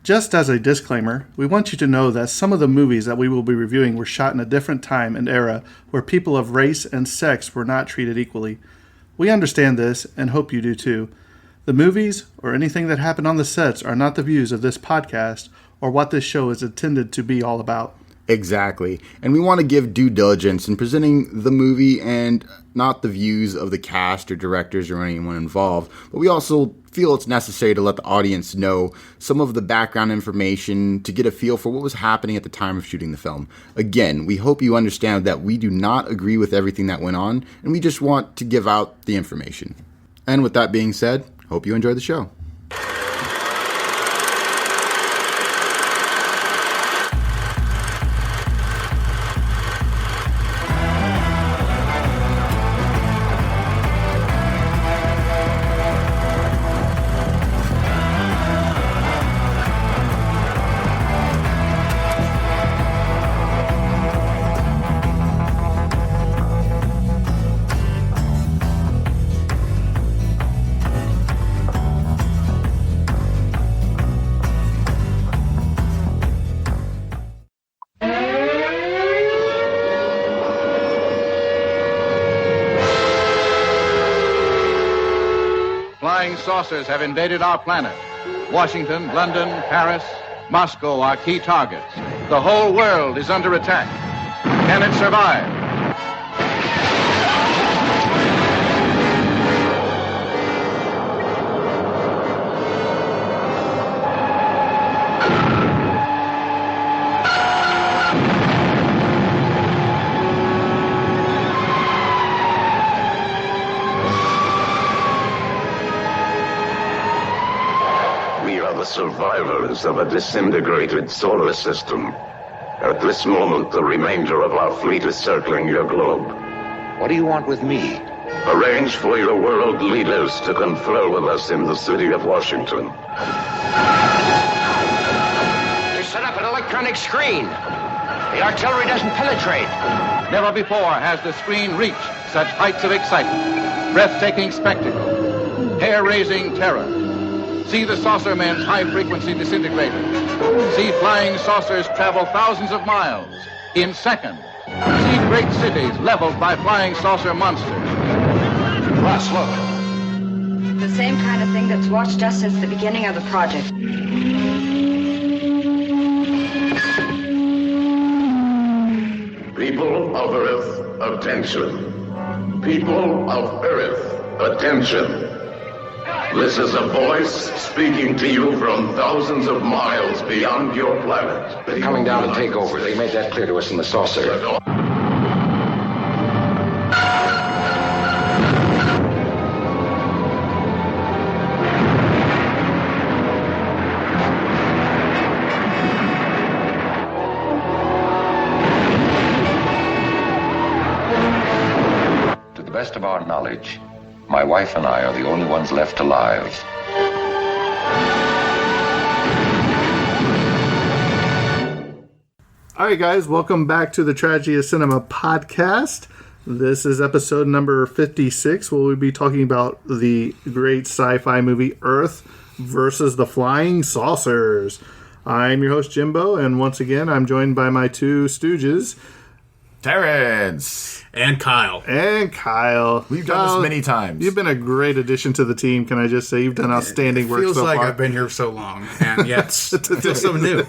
Just as a disclaimer, we want you to know that some of the movies that we will be reviewing were shot in a different time and era where people of race and sex were not treated equally. We understand this and hope you do too. The movies or anything that happened on the sets are not the views of this podcast or what this show is intended to be all about. Exactly. And we want to give due diligence in presenting the movie and not the views of the cast or directors or anyone involved. But we also feel it's necessary to let the audience know some of the background information to get a feel for what was happening at the time of shooting the film. Again, we hope you understand that we do not agree with everything that went on, and we just want to give out the information. And with that being said, hope you enjoy the show. Flying saucers have invaded our planet. Washington, London, Paris, Moscow are key targets. The whole world is under attack. Can it survive? The survivors of a disintegrated solar system. At this moment, the remainder of our fleet is circling your globe. What do you want with me? Arrange for your world leaders to confer with us in the city of Washington. They set up an electronic screen. The artillery doesn't penetrate. Never before has the screen reached such heights of excitement, breathtaking spectacle, hair-raising terror. See the saucer men's high-frequency disintegrators. See flying saucers travel thousands of miles in seconds. See great cities leveled by flying saucer monsters. Russ, look. The same kind of thing that's watched us since the beginning of the project. People of Earth, attention. People of Earth, attention. This is a voice speaking to you from thousands of miles beyond your planet. They're coming down to take over. They made that clear to us in the saucer. To the best of our knowledge, my wife and I are the only ones left alive. All right, guys, welcome back to the Tragedy of Cinema podcast. This is episode number 56, where we'll be talking about the great sci-fi movie Earth versus the Flying Saucers. I'm your host, Jimbo, and once again, I'm joined by my two stooges, Terence! And Kyle. We've done this many times. You've been a great addition to the team, can I just say? You've done outstanding work so far. It feels like I've been here so long, and yet it feels so new.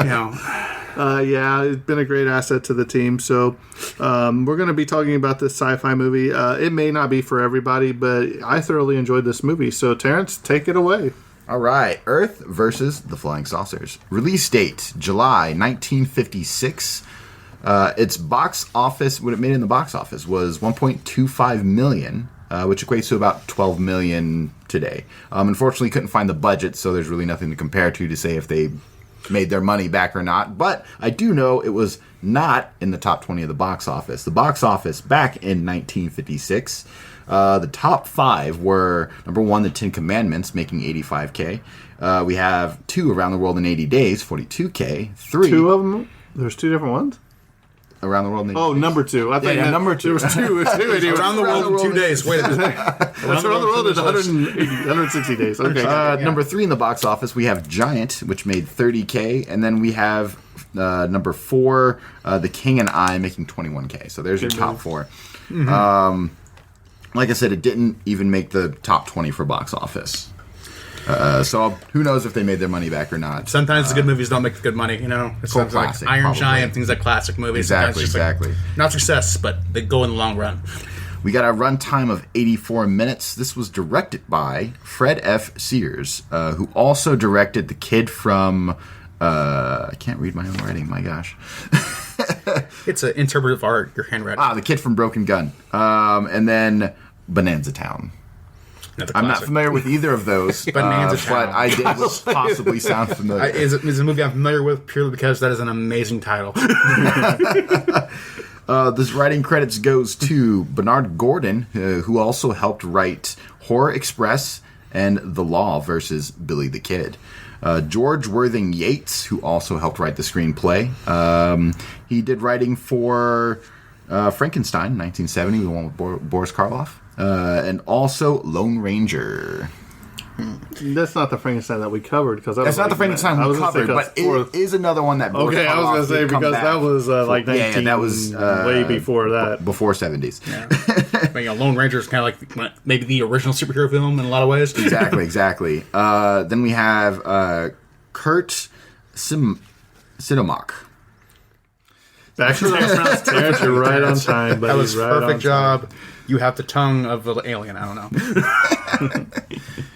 Yeah, it's been a great asset to the team. So we're going to be talking about this sci-fi movie. It may not be for everybody, but I thoroughly enjoyed this movie. So, Terence, take it away. All right. Earth versus the Flying Saucers. Release date, July 1956. Its box office, what it made in the box office was $1.25 million, which equates to about $12 million today. Unfortunately, couldn't find the budget, so there's really nothing to compare to say if they made their money back or not. But I do know it was not in the top 20 of the box office. The box office back in 1956, the top five were, number one, The Ten Commandments, making $85K. We have two, Around the World in 80 Days, $42K. Three. Two of them? There's two different ones? Around the World in 80 Oh, Days. number 2. I thought Yeah, number 2. There was two. Around the world in 2 days. Wait a minute. Around the world in 160 days. Okay. Number 3 in the box office, we have Giant, which made $30K, and then we have number 4, The King and I, making $21K. So there's your top 4. Mm-hmm. Like I said, it didn't even make the top 20 for box office. So who knows if they made their money back or not. Sometimes the good movies don't make good money, you know? It's Cult like classic, Iron probably. Giant, things like classic movies. Exactly, Sometimes just exactly. not success, but they go in the long run. We got a runtime of 84 minutes. This was directed by Fred F. Sears, who also directed The Kid from... I can't read my own writing, my gosh. It's an interpretive art, your handwriting. The Kid from Broken Gun. And then Bonanza Town. Another I'm not classic. familiar with either of those, Bonanza Town. but I did possibly sound familiar. Is it a movie I'm familiar with purely because that is an amazing title. This writing credits goes to Bernard Gordon, who also helped write Horror Express and The Law versus Billy the Kid. George Worthing Yates, who also helped write the screenplay. He did writing for Frankenstein, 1970, the one with Boris Karloff. And also Lone Ranger. That's not the Frankenstein that we covered. Because That's not the Frankenstein we covered, but it is another one that Boris Okay, I was Karloff going to say, did come because back. that was like 19... that was way before that. Before 70s. But, you know, Lone Ranger is kind of like maybe the original superhero film in a lot of ways. Exactly. Then we have Kurt Sidomak. Actually, Terence, you're right on time. Buddy. That was right perfect on job. time. You have the tongue of the alien. I don't know.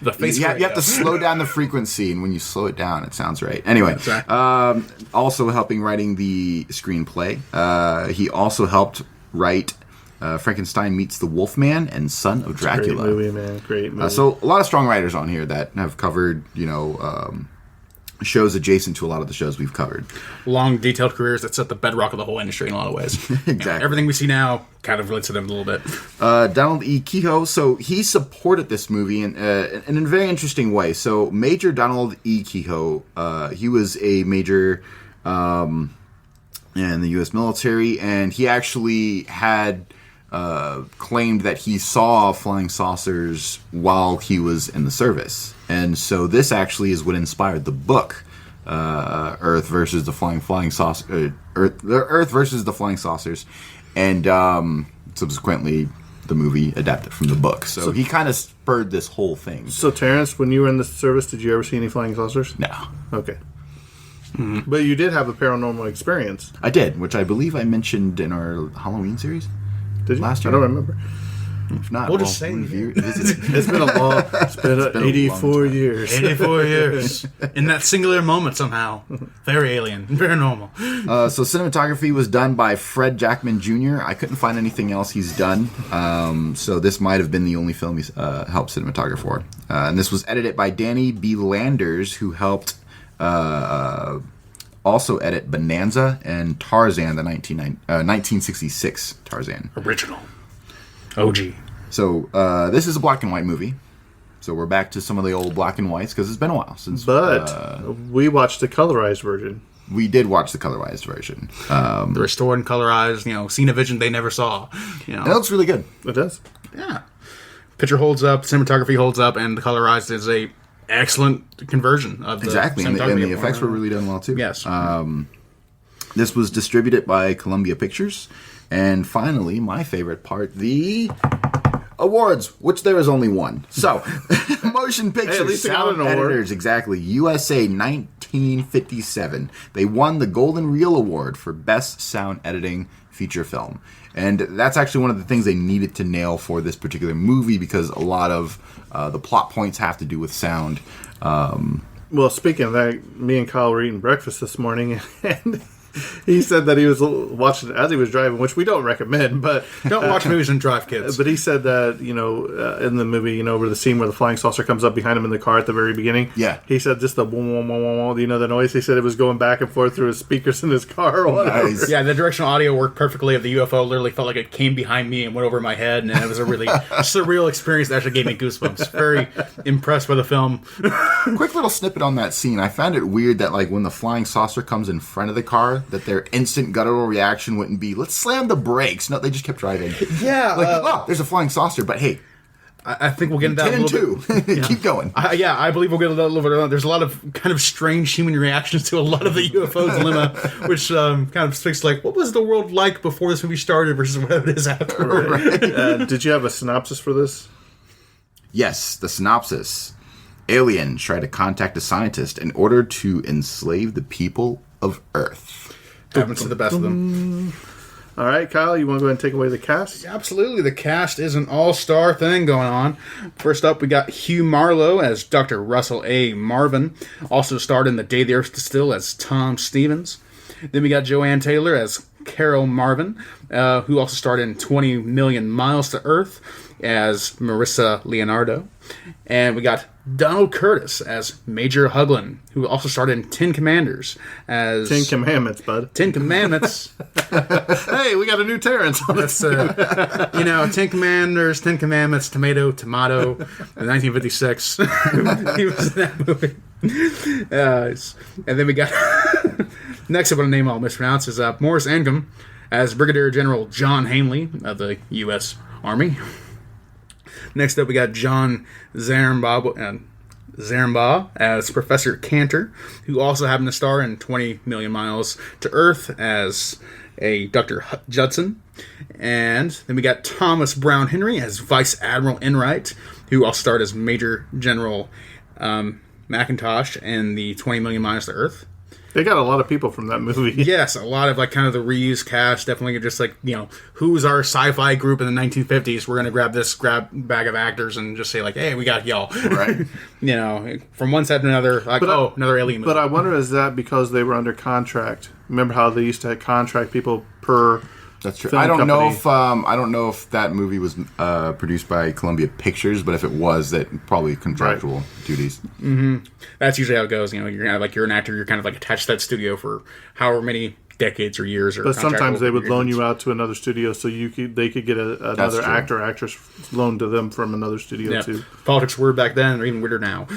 The face. You have to slow down the frequency, and when you slow it down, it sounds right. Anyway, That's right. also helping writing the screenplay. He also helped write Frankenstein Meets the Wolfman and Son of Dracula. Great movie, man. Great movie. So a lot of strong writers on here that have covered, shows adjacent to a lot of the shows we've covered. Long, detailed careers that set the bedrock of the whole industry in a lot of ways. Exactly. You know, everything we see now kind of relates to them a little bit. Donald E. Kehoe, so he supported this movie in a very interesting way. So Major Donald E. Kehoe, he was a major in the U.S. military, and he actually had claimed that he saw flying saucers while he was in the service. And so this actually is what inspired the book, Earth versus the Flying Saucer, Earth versus the Flying Saucers, and subsequently the movie adapted from the book. So he kind of spurred this whole thing. So, Terrence, when you were in the service, did you ever see any flying saucers? No. Okay. But you did have a paranormal experience. I did, which I believe I mentioned in our Halloween series. Did you? Last year? I don't remember. If not, We'll just say visit it. It's been it's been a 84 long time. years. 84 years. In that singular moment somehow. Very alien. Very normal. So cinematography was done by Fred Jackman Jr. I couldn't find anything else he's done. So this might have been the only film he's helped cinematograph for. And this was edited by Danny B. Landers, who helped also edit Bonanza and Tarzan, the 1966 Tarzan. Original. OG. So this is a black and white movie. So we're back to some of the old black and whites because it's been a while since. But we watched the colorized version. We did watch the colorized version. The restored and colorized, seen a vision they never saw. And it looks really good. It does. Yeah. Picture holds up, cinematography holds up, and the colorized is a excellent conversion of the Exactly, and cinematography. the effects were really done well too. Yes. This was distributed by Columbia Pictures. And finally, my favorite part, the awards, which there is only one. So, Motion Picture at least they got Sound an award. Editors, exactly. USA 1957. They won the Golden Reel Award for Best Sound Editing Feature Film. And that's actually one of the things they needed to nail for this particular movie because a lot of the plot points have to do with sound. Well, speaking of that, me and Kyle were eating breakfast this morning, and he said that he was watching it as he was driving, which we don't recommend, but... Don't watch movies and drive, kids. But he said that, in the movie, where the scene where the flying saucer comes up behind him in the car at the very beginning. Yeah. He said just the the noise. He said it was going back and forth through his speakers in his car or whatever. Nice. Yeah, the directional audio worked perfectly. Of the UFO literally felt like it came behind me and went over my head, and it was a really surreal experience that actually gave me goosebumps. Very impressed by the film. Quick little snippet on that scene. I found it weird that like when the flying saucer comes in front of the car, that their instant guttural reaction wouldn't be, let's slam the brakes. No, they just kept driving. Yeah. Like, there's a flying saucer, but hey, I think we'll get into that 10 a little and 2. bit. Keep going. I believe we'll get a little bit. There's a lot of kind of strange human reactions to a lot of the UFO dilemma, which kind of speaks like, what was the world like before this movie started versus what it is after? Right. Did you have a synopsis for this? Yes, the synopsis. Aliens try to contact a scientist in order to enslave the people of Earth. Happens to the best of them. All right, Kyle, you want to go ahead and take away the cast? Absolutely. The cast is an all-star thing going on. First up, we got Hugh Marlowe as Dr. Russell A. Marvin. Also starred in The Day the Earth Stood Still as Tom Stevens. Then we got Joanne Taylor as Carol Marvin, who also starred in 20 Million Miles to Earth as Marissa Leonardo. And we got Donald Curtis as Major Huglin, who also starred in 10 Commanders as... 10 Commandments, bud. 10 Commandments. Hey, we got a new Terence on this. That's, 10 Commanders, 10 Commandments, Tomato, in 1956. He was in that movie. And then we got... Next up on a name I'll mispronounce is Morris Angum as Brigadier General John Hanley of the U.S. Army. Next up, we got John Zaremba as Professor Cantor, who also happened to star in 20 Million Miles to Earth as a Dr. Judson. And then we got Thomas Brown Henry as Vice Admiral Enright, who also starred as Major General McIntosh in the 20 Million Miles to Earth. They got a lot of people from that movie. Yes, a lot of like kind of the reused cast. Definitely just like, who's our sci-fi group in the 1950s? We're going to grab bag of actors and just say like, hey, we got y'all. Right. From one side to another, like, another alien movie. But I wonder, is that because they were under contract? Remember how they used to contract people per... That's true. film I don't company. know if that movie was produced by Columbia Pictures, but if it was, that probably contractual duties. Mm-hmm. That's usually how it goes. You're kind of like, you're an actor, you're kind of like attached to that studio for however many decades or years. But sometimes they would loan you out to another studio, so they could get another actor or actress loaned to them from another studio too. Politics were back then, or even weirder now.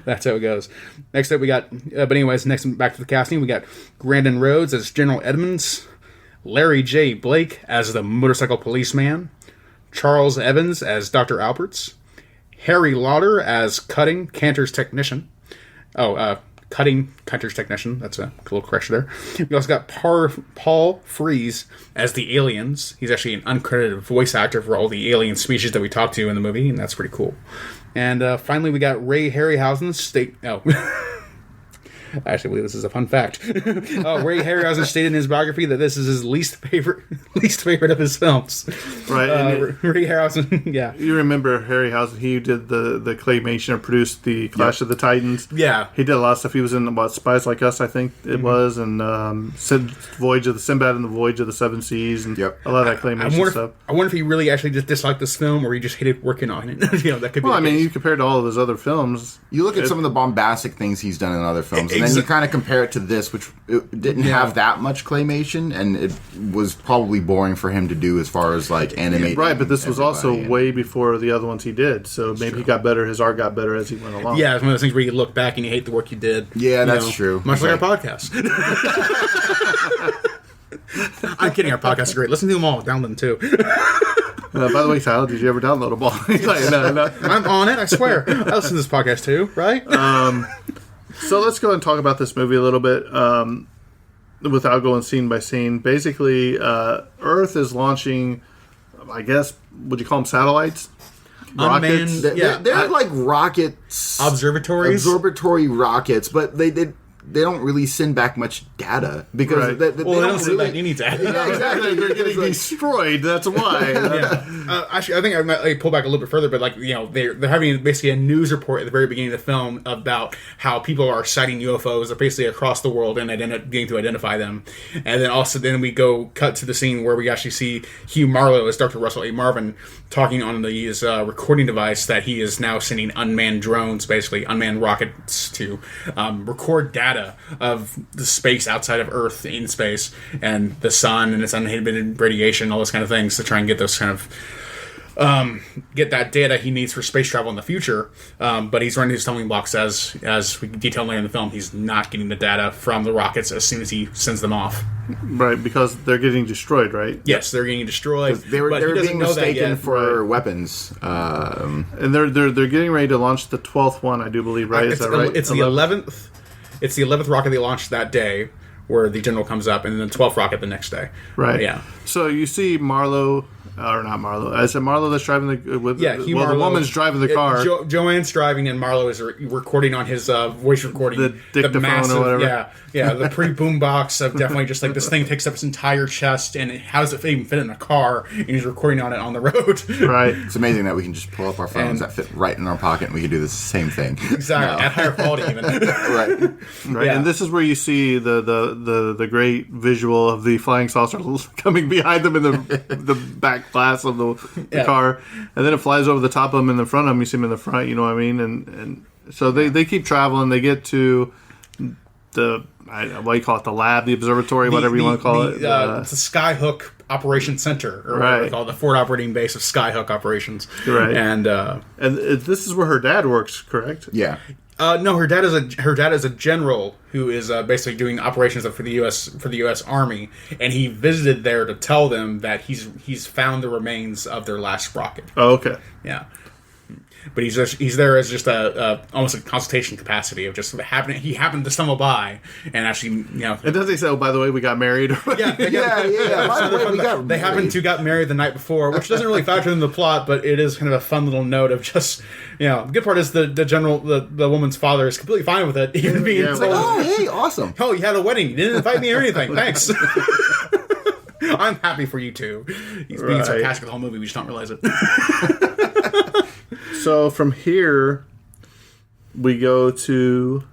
That's how it goes. Next up, we got. But anyways, next back to the casting, we got Grandin Rhodes as General Edmonds. Larry J. Blake as the motorcycle policeman, Charles Evans as Dr. Alberts, Harry Lauder as Cutting Cantor's technician. Cutting Cantor's technician. That's a little correction there. We also got Paul Frees as the aliens. He's actually an uncredited voice actor for all the alien species that we talked to in the movie, and that's pretty cool. And finally, we got Ray Harryhausen I actually believe this is a fun fact. Ray Harryhausen stated in his biography that this is his least favorite of his films. Right. Ray Harryhausen, yeah. You remember Harryhausen? He did the claymation or produced the Clash of the Titans. Yeah. He did a lot of stuff. He was in Spies Like Us, I think it was, and Voyage of the Sinbad and the Voyage of the Seven Seas, and a lot of that claymation stuff. I wonder if he really actually just disliked this film, or he just hated working on it. That could be. Well, I mean, you compare it to all of his other films. You look at some of the bombastic things he's done in other films, and then you kind of compare it to this, which it didn't have that much claymation, and it was probably boring for him to do as far as like animate. Right, but this was also way before the other ones he did, so maybe he got better. His art got better as he went along. Yeah, it's one of those things where you look back and you hate the work you did. Yeah, that's true. Much like our podcast. I'm kidding. Our podcasts are great. Listen to them all. Download them too. By the way, Tyler, did you ever download a ball? He's like, no. I'm on it. I swear. I listen to this podcast too. Right? So let's go and talk about this movie a little bit without going scene by scene. Basically, Earth is launching, I guess, would you call them satellites? Rockets? They're like rockets. Observatory rockets, but they don't really send back much data because they don't send really back any data. Yeah, exactly. They're getting destroyed. That's why. Actually, I think I might pull back a little bit further, but they're having basically a news report at the very beginning of the film about how people are sighting UFOs basically across the world and getting to identify them. And then we go cut to the scene where we actually see Hugh Marlowe as Dr. Russell A. Marvin talking on his recording device that he is now sending unmanned drones, basically unmanned rockets, to record data of the space outside of Earth in space and the sun and its uninhibited radiation, all those kind of things, to try and get those kind of get that data he needs for space travel in the future. But he's running his stumbling blocks as we detail later in the film. He's not getting the data from the rockets as soon as he sends them off. Right, because they're getting destroyed, right? Yes, they're getting destroyed. They were being mistaken for weapons. And they're getting ready to launch the 12th one, I do believe, right? Is that right? It's the 11th. It's the 11th rocket they launched that day, where the general comes up, and then the 12th rocket the next day. Right. Yeah. So you see Marlowe, or not Marlowe. I said Marlowe that's driving the Marlowe, the woman's driving the car. Joanne's driving, and Marlowe is recording on his voice recording. The dictaphone massive, or whatever. Yeah, the pre-boom box of definitely just like this thing takes up his entire chest, and how does it even fit in a car? And he's recording on it on the road. Right. It's amazing that we can just pull up our phones that fit right in our pocket, and we can do the same thing. Exactly, at higher quality even. Right. Yeah. And this is where you see the great visual of the flying saucer coming behind them in the back glass of the car, and then it flies over the top of them in the front of them. You see them in the front, you know what I mean? And so they keep traveling. They get to the what do you call it? The lab, the observatory, whatever you want to call it. It's the Skyhook Operation Center, or whatever they call it, the Ford operating base of Skyhook operations. Right. And this is where her dad works, correct? Yeah. No, her dad is a general who is basically doing operations for the U.S. Army, and he visited there to tell them that he's found the remains of their last rocket. Oh, okay. Yeah. But he's there as just almost a consultation capacity of just happening. He happened to stumble by and actually, And does he say, "Oh, by the way, we got married"? Yeah. By the way, they happened to got married the night before, which doesn't really factor in the plot, but it is kind of a fun little note of just, the good part is the general, the woman's father is completely fine with it, even being told, "Oh, hey, awesome! Oh, you had a wedding. You didn't invite me or anything. Thanks." I'm happy for you too. He's being sarcastic the whole movie. We just don't realize it. So from here, we go to...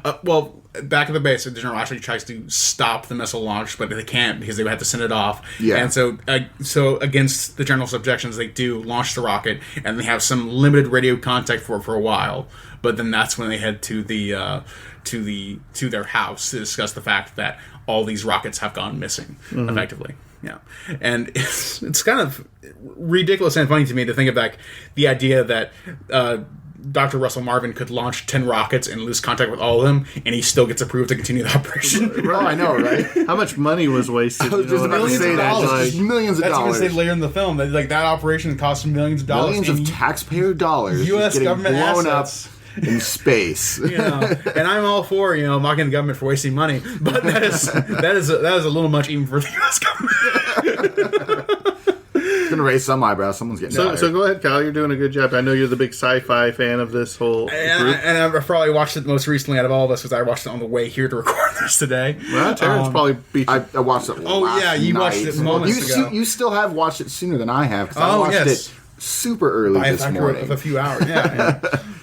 back at the base, the general actually tries to stop the missile launch, but they can't because they would have to send it off. Yeah. And so against the general's objections, they do launch the rocket, and they have some limited radio contact for a while. But then that's when they head to their house to discuss the fact that all these rockets have gone missing, effectively. Yeah, and it's kind of ridiculous and funny to me to think of the idea that Dr. Russell Marvin could launch 10 rockets and lose contact with all of them, and he still gets approved to continue the operation. Oh, I know, right? How much money was wasted? I was just about to say that. Just millions of dollars. That's even said later in the film. That operation cost millions of dollars. Millions of taxpayer dollars. U.S. getting government blown assets. Up in space. And I'm all for mocking the government for wasting money, but that is a little much even for the U.S. government. It's gonna raise some eyebrows. Someone's getting tired. So go ahead, Kyle. You're doing a good job. I know you're the big sci-fi fan of this whole group. And I've probably watched it most recently out of all of us because I watched it on the way here to record this today. Well, Terence probably beat you. I watched it. You watched it moments ago. You still have watched it sooner than I have because I watched it super early this morning. Of a few hours. Yeah.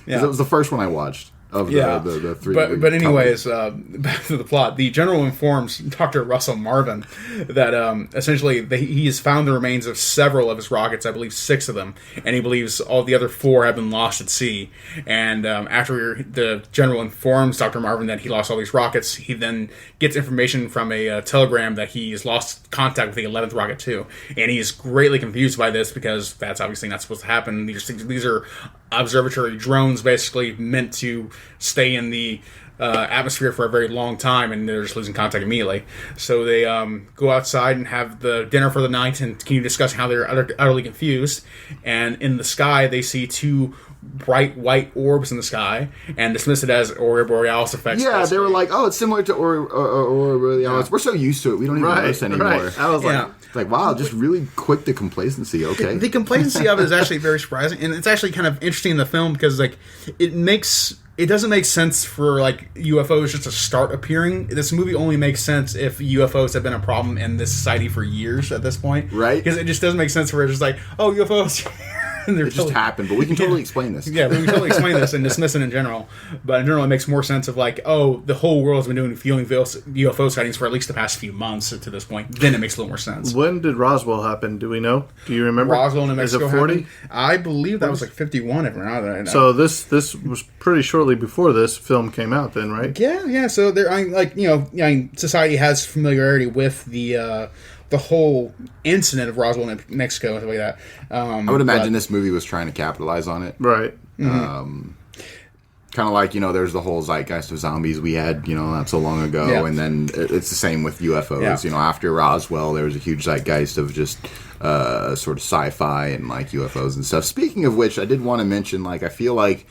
It was the first one I watched. Of the three. But anyways, back to the plot. The general informs Dr. Russell Marvin that essentially he has found the remains of several of his rockets, I believe 6 of them, and he believes all the other 4 have been lost at sea. And after the general informs Dr. Marvin that he lost all these rockets, he then gets information from a telegram that he has lost contact with the 11th rocket too. And he is greatly confused by this because that's obviously not supposed to happen. These are observatory drones basically meant to stay in the atmosphere for a very long time, and they're just losing contact immediately. So they go outside and have the dinner for the night and continue discussing how they're utterly confused. And in the sky, they see 2 bright white orbs in the sky and dismiss it as Aurora Borealis effects. Yeah, they were like, "Oh, it's similar to Aurora Borealis." Yeah. We're so used to it, we don't even notice anymore. Right. I was like, wow, just really quick to complacency. Okay, the complacency of it is actually very surprising, and it's actually kind of interesting in the film because it doesn't make sense for UFOs just to start appearing. This movie only makes sense if UFOs have been a problem in this society for years at this point, right? Because it just doesn't make sense for it just UFOs. It just happened, but we can totally explain this. Yeah, we can totally explain this and dismiss it in general. But in general, it makes more sense of the whole world's been doing UFO sightings for at least the past few months to this point. Then it makes a little more sense. When did Roswell happen? Do we know? Do you remember? Roswell, New Mexico. Is it 40? I believe that was 51. If not, so this was pretty shortly before this film came out, then, right? Yeah. So there, society has familiarity with the the whole incident of Roswell, Mexico, and stuff like that. I would imagine this movie was trying to capitalize on it. Right. Kind of like, there's the whole zeitgeist of zombies we had, not so long ago. Yeah. And then it's the same with UFOs. Yeah. After Roswell, there was a huge zeitgeist of just sort of sci-fi and like UFOs and stuff. Speaking of which, I did want to mention, I feel like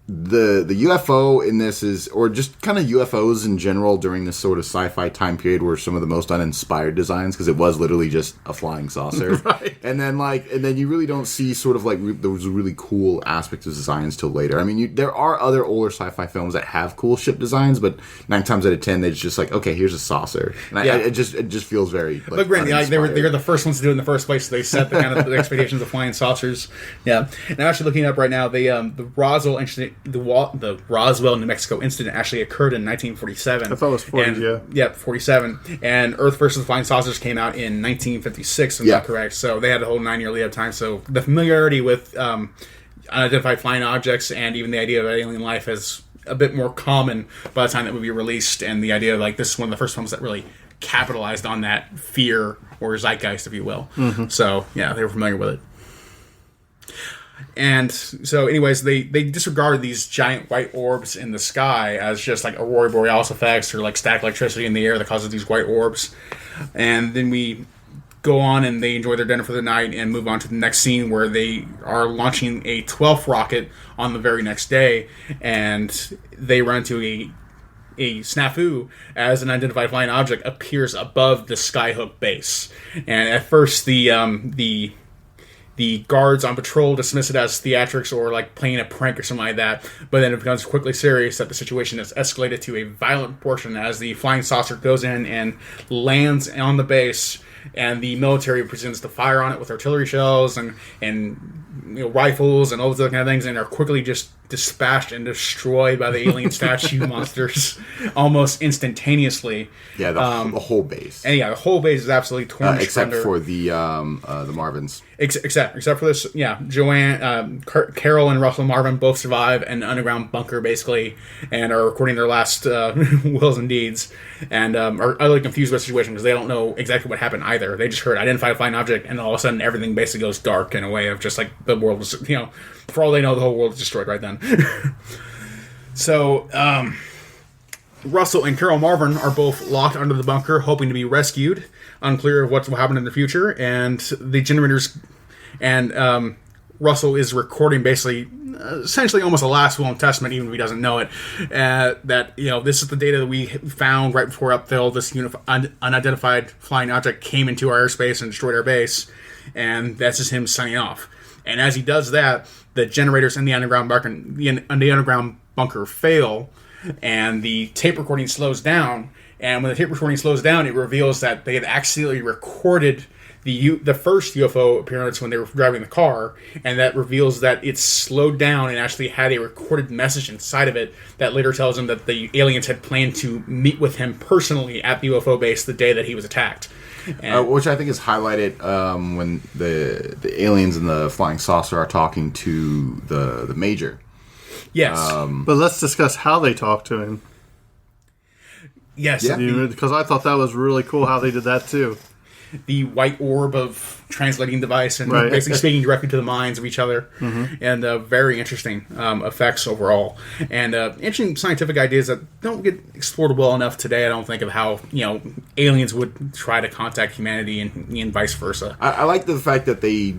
the UFO in this is, or just kind of UFOs in general during this sort of sci-fi time period, were some of the most uninspired designs, because it was literally just a flying saucer. Right. And then you really don't see sort of those really cool aspects of designs till later. I mean, there are other older sci-fi films that have cool ship designs, but 9 times out of 10, they're just like, okay, here's a saucer. And Yeah. it just feels very But granted, they were the first ones to do it in the first place, so they set the kind of the expectations of flying saucers. Yeah, and I'm actually looking up right now. The Roswell incident, the Roswell, New Mexico incident actually occurred in 1947. I thought it was 40, yeah. Yeah, 47. And Earth versus the Flying Saucers came out in 1956, if I'm not correct. So they had the whole 9-year lead up time. So the familiarity with unidentified flying objects and even the idea of alien life is a bit more common by the time that movie released. And the idea of this is one of the first films that really capitalized on that fear or zeitgeist, if you will. Mm-hmm. So yeah, they were familiar with it. And so, anyways, they disregarded these giant white orbs in the sky as just like aurora borealis effects or static electricity in the air that causes these white orbs. And then we go on and they enjoy their dinner for the night and move on to the next scene where they are launching a 12th rocket on the very next day, and they run into a snafu as an unidentified flying object appears above the Skyhook base. And at first, the guards on patrol dismiss it as theatrics or playing a prank or something like that, but then it becomes quickly serious that the situation has escalated to a violent proportion as the flying saucer goes in and lands on the base, and the military presents to fire on it with artillery shells and rifles and all those other kind of things, and are quickly just dispatched and destroyed by the alien statue monsters almost instantaneously. Yeah, the whole base. And yeah, the whole base is absolutely torn except for the Marvins. Except for this, yeah, Joanne, Carol, and Russell Marvin both survive an underground bunker basically, and are recording their last wills and deeds, and are utterly confused by the situation because they don't know exactly what happened either. They just heard identified flying object, and all of a sudden everything basically goes dark in a way of just the world was, for all they know, the whole world is destroyed right then. So Russell and Carol Marvin are both locked under the bunker, hoping to be rescued. Unclear of what will happen in the future, and the generators and Russell is recording basically, essentially almost a last will and testament, even if he doesn't know it. That this is the data that we found right before upfill. This unidentified flying object came into our airspace and destroyed our base, and that's just him signing off. And as he does that, the generators in the underground bunker fail, and the tape recording slows down. And when the tape recording slows down, it reveals that they had accidentally recorded the first UFO appearance when they were driving the car, and that reveals that it's slowed down and actually had a recorded message inside of it that later tells him that the aliens had planned to meet with him personally at the UFO base the day that he was attacked. Which I think is highlighted when the aliens and the flying saucer are talking to the Major. Yes. But let's discuss how they talk to him. Yes. Yeah. Because I thought that was really cool how they did that too. The white orb of translating device and Right. basically speaking directly to the minds of each other. Mm-hmm. And very interesting effects overall. And interesting scientific ideas that don't get explored well enough today, I don't think, of how aliens would try to contact humanity and vice versa. I like the fact that they,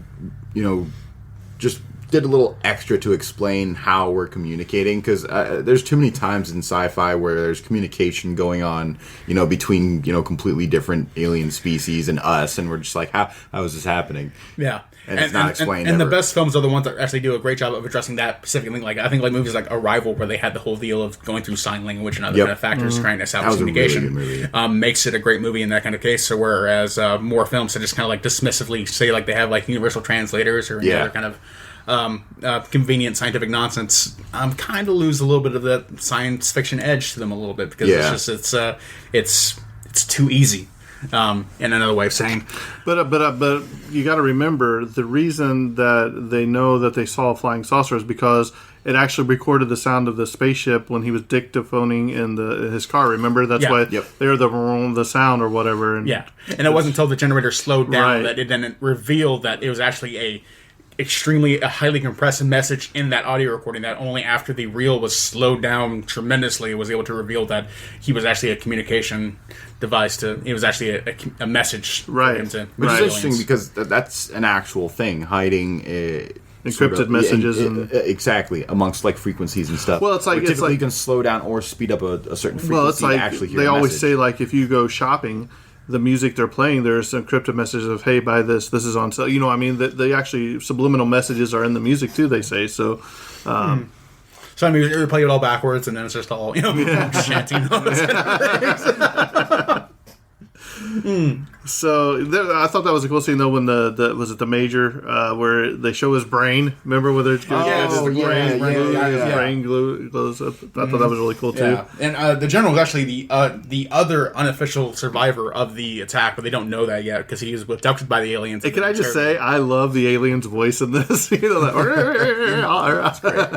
just did a little extra to explain how we're communicating, because there's too many times in sci-fi where there's communication going on, between completely different alien species and us, and we're just like, how is this happening? Yeah. And it's not explained. And the ever. best films are the ones that actually do a great job of addressing that specifically. I think movies like Arrival, where they had the whole deal of going through sign language and other kind of factors trying to establish communication, really good movie. Makes it a great movie in that kind of case. So whereas more films that just kind of dismissively say they have universal translators or any other kind of convenient scientific nonsense, kind of lose a little bit of the science fiction edge to them a little bit, because it's too easy. in another way of saying. But you got to remember the reason that they know that they saw a flying saucer is because it actually recorded the sound of the spaceship when he was dictaphoning in his car. Remember, that's why they heard the sound or whatever. And and it wasn't until the generator slowed down Right. that it then revealed that it was actually a highly compressed message in that audio recording, that only after the reel was slowed down tremendously was able to reveal that he was actually a communication device it was actually a message for him to Which is aliens. interesting because that's an actual thing, hiding encrypted messages and exactly amongst like frequencies and stuff. Well, it's like- Where typically you can slow down or speed up a certain frequency well, it's like to actually hear they a always message. say, like if you go shopping, the music they're playing, there's encrypted messages of, hey, buy this is on sale. You know what I mean? They actually, subliminal messages are in the music too, they say. So So I mean, you play it all backwards, and then it's just all chanting. So I thought that was a cool scene though when the was it the major where they show his brain. Remember where they're his brain glows up. I thought that was really cool too. Yeah, and the general was actually the other unofficial survivor of the attack, but they don't know that yet because he was abducted by the aliens. Hey, can I just say I love the alien's voice in this? You know, That's great.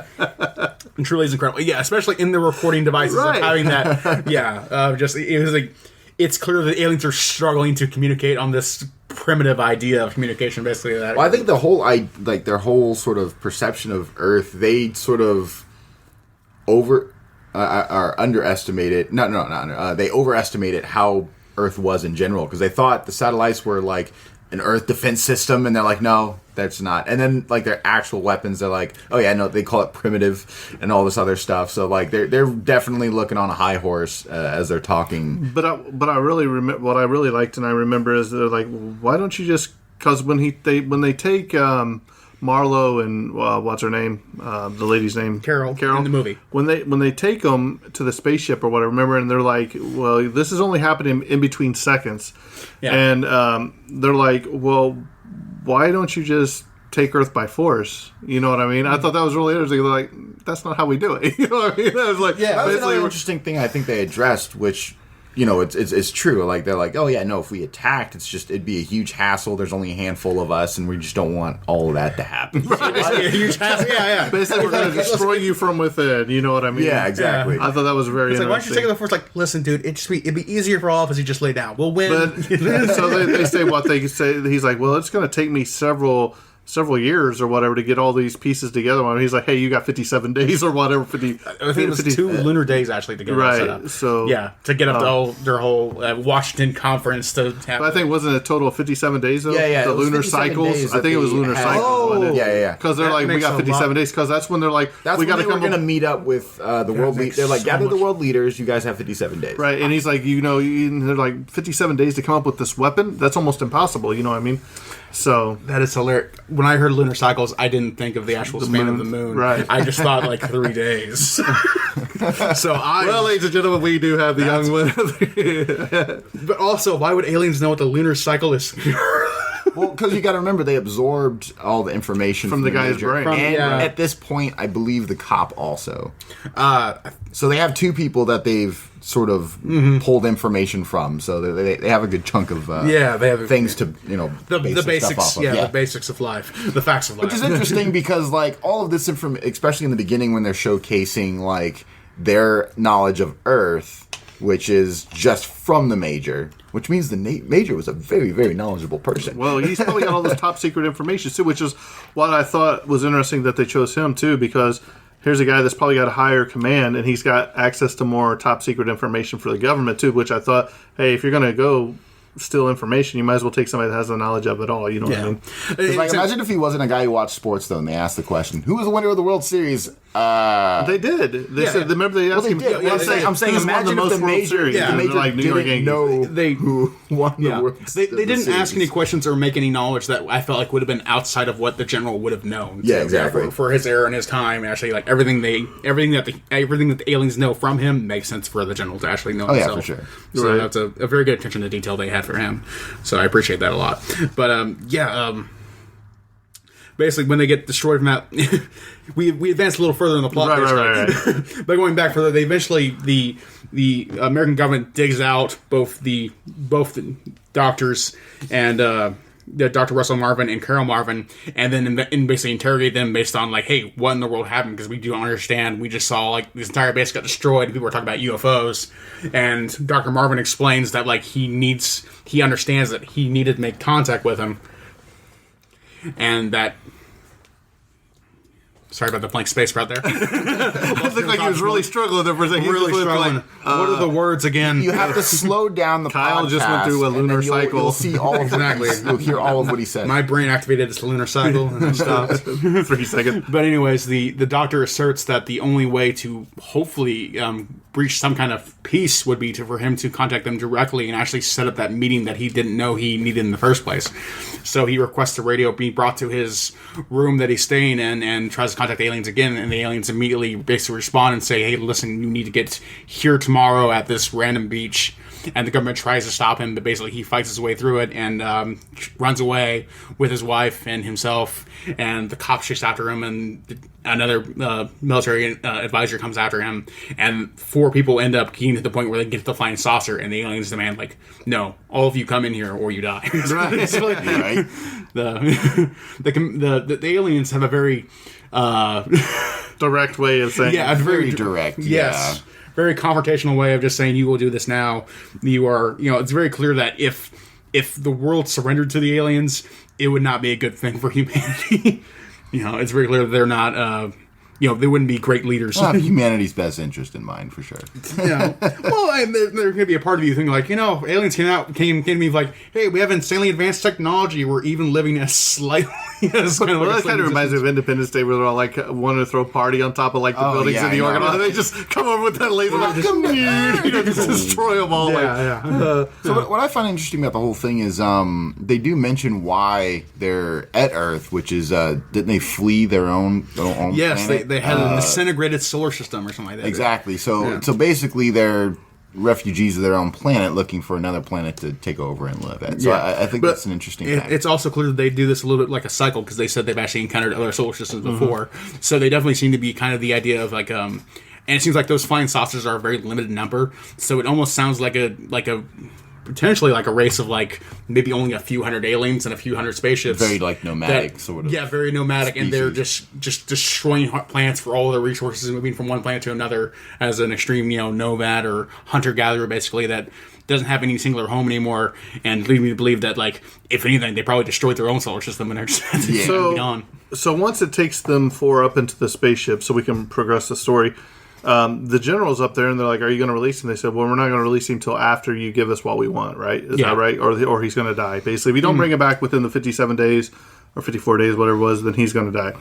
And truly is incredible. Yeah, especially in the recording devices Right. of having that. Just it was like it's clear that aliens are struggling to communicate on this primitive idea of communication. Basically, that. Well, I think their whole sort of perception of Earth, they sort of underestimated. They overestimated how Earth was in general because they thought the satellites were like an Earth defense system, and they're like, no, that's not. And then like their actual weapons, they're like, oh yeah, no, they call it primitive and all this other stuff. So like they're definitely looking on a high horse as they're talking. But I really what I really liked and I remember is they're like, why don't you just, because when they take Marlo and what's her name, the lady's name, Carol in the movie, when they take them to the spaceship or whatever, remember, and they're like, well, this is only happening in between seconds, and they're like, well, why don't you just take Earth by force? You know what I mean? I thought that was really interesting. They're like, that's not how we do it. You know what I mean? I was like, That was basically, another interesting thing I think they addressed, which, you know, it's true. Like, they're like, oh yeah, no, if we attacked, it'd be a huge hassle. There's only a handful of us, and we just don't want all of that to happen. a huge hassle. Yeah. basically, we're going to destroy you from within. You know what I mean? Yeah, exactly. I thought that was very It's like, why don't you interesting. take it the force? Like, listen, dude, it'd be easier for all of us to just lay down. We'll win. But so they say what they say. He's like, well, it's going to take me several years or whatever to get all these pieces together. And he's like, hey, you got 57 days or whatever. 50, I think it was 2 lunar days actually to get Right, set up. so, yeah, to get up their whole Washington conference to have. But I think wasn't it a total of 57 days though? Yeah, The it was lunar 57 cycles. days I think it was that lunar they had. cycles. Oh, wasn't it? yeah. Because they're That like, we makes got a 57 lot- days. Because that's when they're like, That's we when got they were come going to up. meet up with the world leaders. makes They're like, so gather the much- world leaders. You guys have 57 days. Right, and he's like, they're like 57 days to come up with this weapon. That's almost impossible. You know what I mean? So That is hilarious. When I heard lunar cycles, I didn't think of the actual span of the moon. right. I just thought like 3 days. well, ladies and gentlemen, we do have the young one. But also, why would aliens know what the lunar cycle is? Well, because you got to remember, they absorbed all the information From the guy's major. brain. And Yeah. at this point, I believe the cop also. So they have 2 people that they've sort of pulled information from. So they have a good chunk of they have things to the base their stuff basics, off of. the basics of life, the facts of life. Which is interesting because, like, all of this information, especially in the beginning when they're showcasing, like, their knowledge of Earth, which is just from the Major, which means the Major was a very, very knowledgeable person. Well, he's probably got all this top secret information too, which is what I thought was interesting that they chose him too, because here's a guy that's probably got a higher command and he's got access to more top secret information for the government too, which I thought, hey, if you're going to go steal information, you might as well take somebody that has the knowledge of it all. You know what I mean? It's like, imagine if he wasn't a guy who watched sports, though, and they asked the question, who was the winner of the World Series? They did. They said. Remember they asked him. They did. Yeah, I'm saying who's won imagine if the World Major, Series? the And they're Major like New York didn't Yankees. know who won the World They the didn't ask series. any questions or make any knowledge that I felt like would have been outside of what the general would have known. Yeah, exactly. For his era and his time, actually, like everything that the aliens know from him makes sense for the general to actually know. Oh, yeah, himself. for sure. So Right. that's a very good attention to detail they had for him. So I appreciate that a lot. But basically when they get destroyed from that, we advance a little further in the plot. Right. But going back further, they eventually the American government digs out both the doctors and Dr. Russell Marvin and Carol Marvin, and then basically interrogate them based on, like, hey, what in the world happened? Because we don't understand. We just saw, like, this entire base got destroyed. People were talking about UFOs. And Dr. Marvin explains that, like, he understands that he needed to make contact with him. And that... Sorry about the blank space right there. It looked like he was really struggling there for a second. Really struggling. What are the words again? You have to slow down the Kyle podcast, just went through a lunar cycle. You'll see all of Exactly. You'll hear all of what he said. My brain activated this lunar cycle and stopped. 3 seconds. But anyways, the doctor asserts that the only way to hopefully reach some kind of peace would be for him to contact them directly and actually set up that meeting that he didn't know he needed in the first place. So he requests a radio be brought to his room that he's staying in and tries to contact the aliens again, and the aliens immediately basically respond and say, hey, listen, you need to get here tomorrow at this random beach. And the government tries to stop him, but basically he fights his way through it and runs away with his wife and himself. And the cops chase after him, and another military advisor comes after him. And 4 people end up getting to the point where they get to the flying saucer, and the aliens demand, like, no, all of you come in here or you die. Right. So, like, right? the aliens have a very Direct way of saying yeah, it. a Very direct. Yes. Yeah. Very confrontational way of just saying, you will do this now. You are, it's very clear that if the world surrendered to the aliens, it would not be a good thing for humanity. It's very clear that they're not, they wouldn't be great leaders. Well, I have humanity's best interest in mind, for sure. Well, there could be a part of you thinking, like, aliens came to me like, hey, we have insanely advanced technology. We're even living as slightly as kind of Well, like that kind of reminds me of Independence Day, where they're all like wanting to throw a party on top of like the buildings yeah, in New York, I know. and they just come over with that laser, like, just destroy them all. So what I find interesting about the whole thing is they do mention why they're at Earth, which is didn't they flee their own Yes, planet? they had a disintegrated solar system or something like that. Exactly. So basically they're refugees of their own planet looking for another planet to take over and live at. So Yeah. I think But that's an interesting fact. It's also clear that they do this a little bit like a cycle, because they said they've actually encountered other solar systems before. So they definitely seem to be kind of the idea of like, and it seems like those flying saucers are a very limited number. So it almost sounds like a potentially like a race of like maybe only a few hundred aliens and a few hundred spaceships. Very like nomadic sort of. Yeah, very nomadic, species. and they're just destroying planets for all the resources and moving from one planet to another as an extreme, nomad or hunter gatherer, basically, that doesn't have any singular home anymore, and leading me to believe that, like, if anything, they probably destroyed their own solar system and they're just moving on. So once it takes them 4 up into the spaceship, so we can progress the story. The general's up there, and they're like, "Are you going to release him?" They said, "Well, we're not going to release him until after you give us what we want, right? Is that right? Or he's going to die. Basically, if you don't bring him back within the 57 days or 54 days, whatever it was, then he's going to die."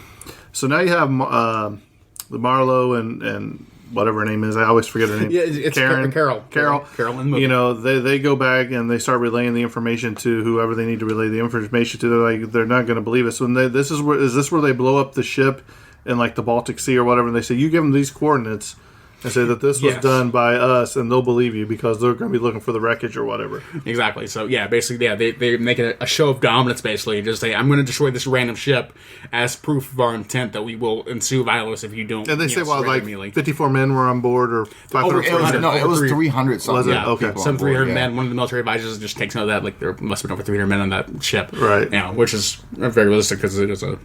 So now you have the Marlowe and whatever her name is. I always forget her name. Yeah, it's Carol. Carol in the movie. They go back and they start relaying the information to whoever they need to relay the information to. They're not going to believe us. So is this where they blow up the ship in like the Baltic Sea or whatever, and they say, you give them these coordinates and say that this was done by us, and they'll believe you because they're going to be looking for the wreckage or whatever. Exactly. So, basically, they make it a show of dominance, basically. Just say, I'm going to destroy this random ship as proof of our intent that we will ensue violence if you don't. And they say, well, like, 54 men were on board, or 500. It was 300 something. Was it? Yeah, Okay. Some 300 men. One of the military advisors just takes note of that. Like, there must have been over 300 men on that ship. Right. Which is very realistic because it is a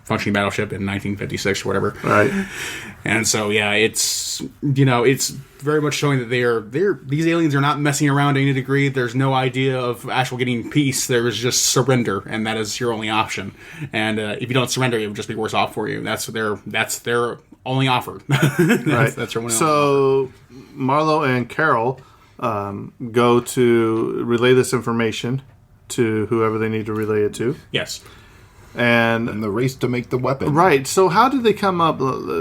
functioning battleship in 1956 or whatever. Right. And so, it's very much showing that these aliens are not messing around to any degree. There's no idea of actual getting peace. There is just surrender, and that is your only option. And if you don't surrender, it would just be worse off for you. That's their only offer. Right. That's their only so Marlowe and Carol go to relay this information to whoever they need to relay it to. Yes. And the race to make the weapon. Right. So how did they come up?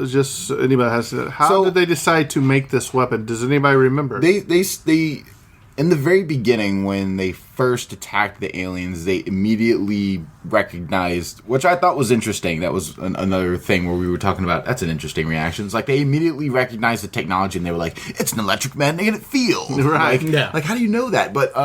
Just anybody has to. How did they decide to make this weapon? Does anybody remember? They in the very beginning, when they first attacked the aliens, they immediately recognized, which I thought was interesting. That was another thing where we were talking about. That's an interesting reaction. It's like they immediately recognized the technology, and they were like, "It's an electric magnetic field." Right. Like how do you know that? But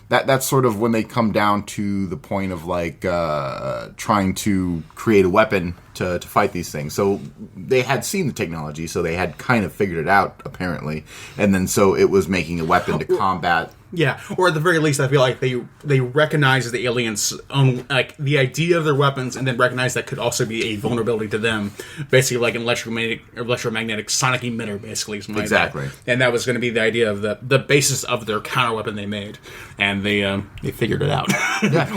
that's sort of when they come down to the point of like trying to create a weapon to fight these things. So they had seen the technology, so they had kind of figured it out apparently, and then so it was making a weapon to combat. Yeah, or at the very least, I feel like they recognize the aliens' own, like the idea of their weapons, and then recognize that could also be a vulnerability to them, basically like an electromagnetic sonic emitter, basically. Exactly. Like that. And that was going to be the idea of the basis of their counter weapon they made, and they figured it out.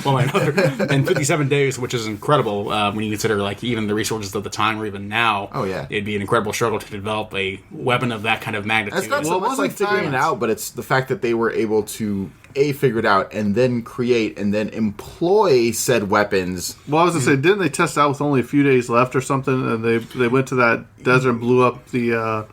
Well, in 57 days, which is incredible when you consider like even the resources of the time or even now. Oh yeah, it'd be an incredible struggle to develop a weapon of that kind of magnitude. It's not so much like figuring it out, but it's the fact that they were able to figure it out and then create and then employ said weapons. Well, I was gonna say, didn't they test out with only a few days left or something? And they went to that desert and blew up the.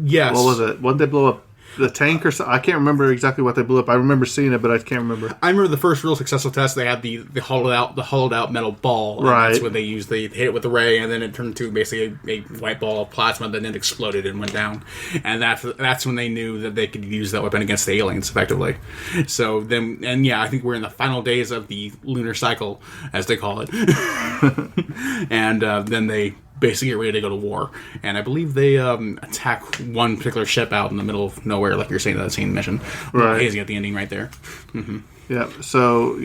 Yes. What was it? What did they blow up? The tank or something? I can't remember exactly what they blew up. I remember seeing it, but I can't remember. I remember the first real successful test. They had the hollowed out metal ball. And right. That's what they used. They hit it with the ray, and then it turned into basically a white ball of plasma. Then it exploded and went down. And that's when they knew that they could use that weapon against the aliens effectively. So then, and yeah, I think we're in the final days of the lunar cycle, as they call it. And then they basically get ready to go to war, and I believe they attack one particular ship out in the middle of nowhere, like you're saying that scene mission. Right, Hazy at the ending, right there. Mm-hmm. Yeah. So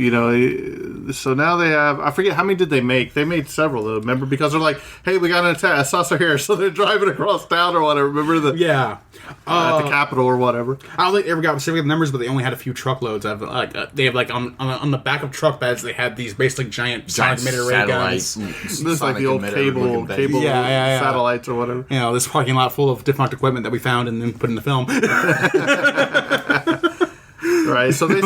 so now they have. I forget how many did they make. They made several though. Remember, because they're like, hey, we got a saucer here, so they're driving across town or whatever. Remember at the Capitol or whatever. I don't think they ever got specific numbers, but they only had a few truckloads of they have like on the back of truck beds they had these basically giant sonic emitter ray guns. This is like the old cable satellites or whatever. You know, this parking lot full of different equipment that we found and then put in the film. Right, so they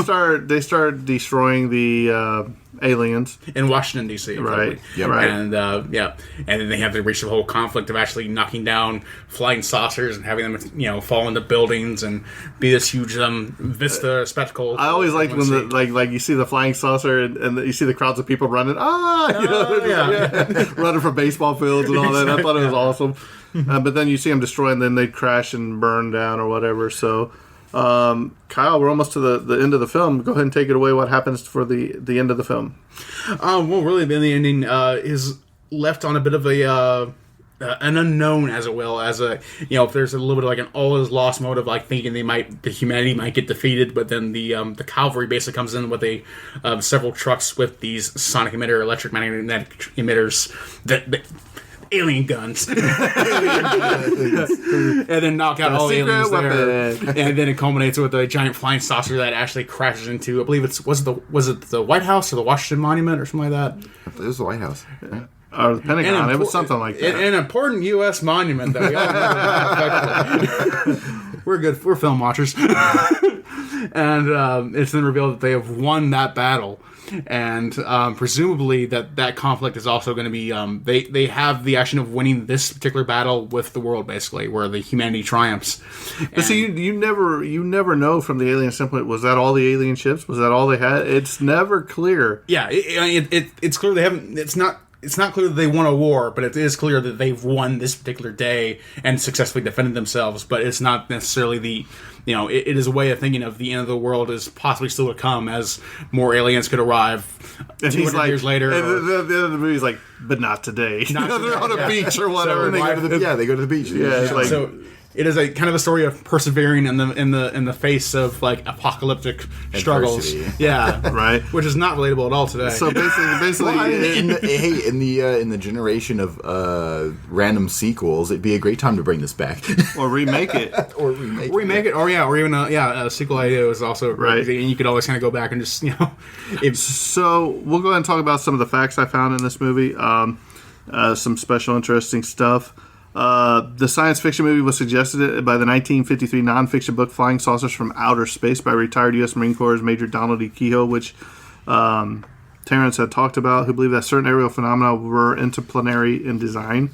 start destroying the aliens in Washington D.C. Right, yeah, right, and and then they have to reach the whole conflict of actually knocking down flying saucers and having them fall into buildings and be this huge vista spectacle. I always liked when the like you see the flying saucer and you see the crowds of people running running from baseball fields and all that. I thought it was awesome, but then you see them destroy and then they crash and burn down or whatever. So. Kyle, we're almost to the end of the film. Go ahead and take it away. What happens for the end of the film? Well, really, then the ending is left on a bit of an unknown, as it will, as if there's a little bit of like an all is lost mode of like thinking the humanity might get defeated, but then the cavalry basically comes in with several trucks with these sonic emitter, electromagnetic emitters that alien guns. And then knock out all the aliens there. And then it culminates with a giant flying saucer that actually crashes into, I believe was it the White House or the Washington Monument or something like that? It was the White House. Right? Or the Pentagon. It was something like that. An important U.S. monument that we all know. We're film watchers. And it's then revealed that they have won that battle. And presumably that conflict is also going to be they have the action of winning this particular battle with the world, basically, where the humanity triumphs. But see, you never know from the alien standpoint. Was that all the alien ships? Was that all they had? It's never clear. Yeah, it's clear they haven't. It's not clear that they won a war, but it is clear that they've won this particular day and successfully defended themselves. But it's not necessarily it is a way of thinking of the end of the world is possibly still to come as more aliens could arrive 200 years later. And the end of the movie is like, but not today. Not they're on a beach or whatever. So they go to the beach. Yeah, it's like, so it is a kind of a story of persevering in the face of like apocalyptic struggles. Yeah, right. Which is not relatable at all today. So basically, in the generation of random sequels, it'd be a great time to bring this back or remake it, or even a sequel idea is also right. And you could always kind of go back and just So we'll go ahead and talk about some of the facts I found in this movie. Some special interesting stuff. The science fiction movie was suggested by the 1953 nonfiction book Flying Saucers from Outer Space by retired U.S. Marine Corps Major Donald E. Kehoe, which Terence had talked about, who believed that certain aerial phenomena were interplanetary in design.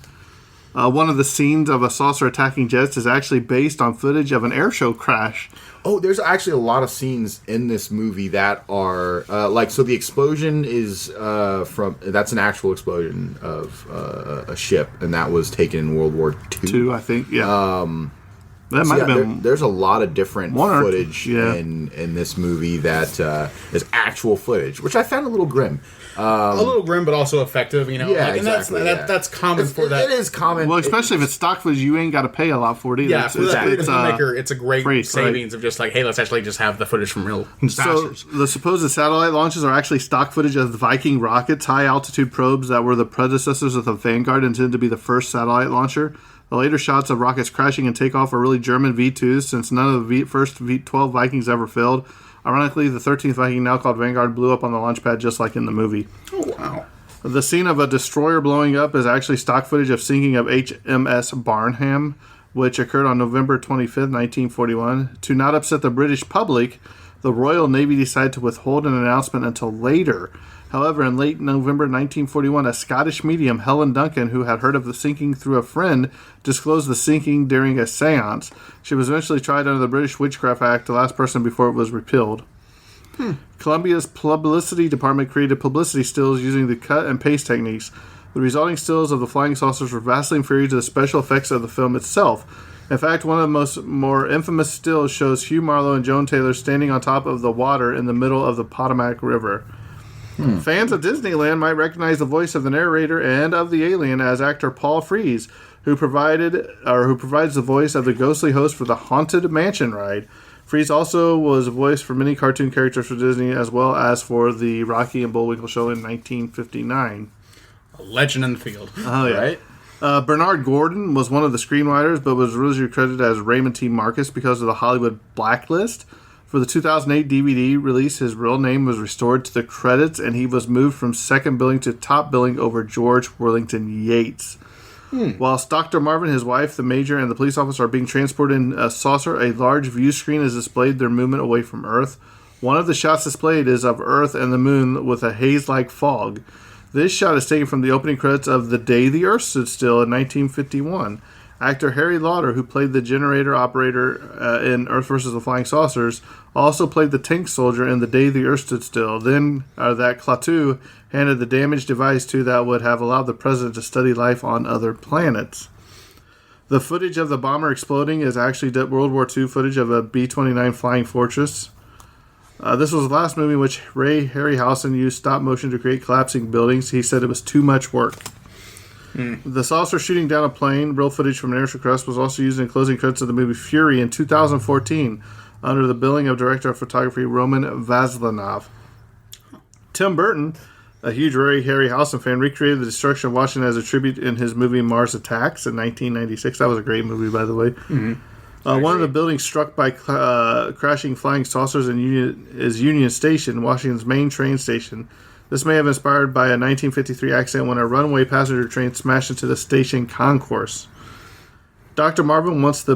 One of the scenes of a saucer attacking jets is actually based on footage of an airshow crash. Oh, there's actually a lot of scenes in this movie that are so the explosion is that's an actual explosion of a ship, and that was taken in World War II. I think, yeah. That might have been. There's a lot of different footage yeah. in this movie that is actual footage, which I found a little grim. A little grim, but also effective, you know. Yeah, and exactly, that's common for that. It is common. Well, especially if it's stock footage, you ain't got to pay a lot for it either. Yeah, for the filmmaker, it's a great free, savings of just like, hey, let's actually just have the footage from real So disasters. the supposed satellite launches are actually stock footage of the Viking rockets, high-altitude probes that were the predecessors of the Vanguard, intended to be the first satellite launcher. The later shots of rockets crashing and takeoff are really German V-2s, since none of the first V-12 Vikings ever failed. Ironically, the 13th Viking, now called Vanguard, blew up on the launch pad just like in the movie. Oh, wow. The scene of a destroyer blowing up is actually stock footage of sinking of HMS Barnham, which occurred on November 25th, 1941. To not upset the British public, the Royal Navy decided to withhold an announcement until later. However, in late November 1941, a Scottish medium, Helen Duncan, who had heard of the sinking through a friend, disclosed the sinking during a seance. She was eventually tried under the British Witchcraft Act, the last person before it was repealed. Columbia's publicity department created publicity stills using the cut and paste techniques. The resulting stills of the flying saucers were vastly inferior to the special effects of the film itself. In fact, one of the more infamous stills shows Hugh Marlowe and Joan Taylor standing on top of the water in the middle of the Potomac River. Fans of Disneyland might recognize the voice of the narrator and of the alien as actor Paul Frees, who provides the voice of the ghostly host for the Haunted Mansion ride. Frees also was voiced for many cartoon characters for Disney, as well as for the Rocky and Bullwinkle show in 1959. A legend in the field. Oh yeah. Right? Bernard Gordon was one of the screenwriters, but was originally credited as Raymond T. Marcus because of the Hollywood blacklist. For the 2008 DVD release, his real name was restored to the credits, and he was moved from second billing to top billing over George Worthington Yates. Whilst Dr. Marvin, his wife, the major, and the police officer are being transported in a saucer, a large view screen has displayed their movement away from Earth. One of the shots displayed is of Earth and the moon with a haze-like fog. This shot is taken from the opening credits of The Day the Earth Stood Still in 1951. Actor Harry Lauder, who played the generator operator in Earth vs. the Flying Saucers, also played the tank soldier in The Day the Earth Stood Still. Then that Klaatu handed the damaged device to that would have allowed the president to study life on other planets. The footage of the bomber exploding is actually World War II footage of a B-29 Flying Fortress. This was the last movie in which Ray Harryhausen used stop motion to create collapsing buildings. He said it was too much work. The saucer shooting down a plane, real footage from an airship crash, was also used in closing credits of the movie Fury in 2014 under the billing of director of photography Roman Vaslanov. Tim Burton, a huge Ray Harryhausen fan, recreated the destruction of Washington as a tribute in his movie Mars Attacks in 1996. That was a great movie, by the way. One of the buildings struck by crashing flying saucers is Union Station, Washington's main train station. This may have inspired by a 1953 accident when a runaway passenger train smashed into the station concourse. Dr. Marvin, once the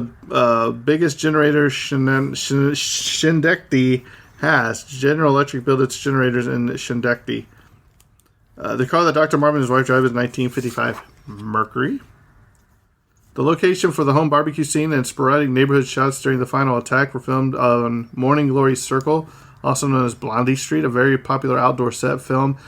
biggest generator Schenectady has. General Electric built its generators in Schenectady. The car that Dr. Marvin and his wife drive is 1955 Mercury. The location for the home barbecue scene and sporadic neighborhood shots during the final attack were filmed on Morning Glory Circle, also known as Blondie Street, a very popular outdoor set film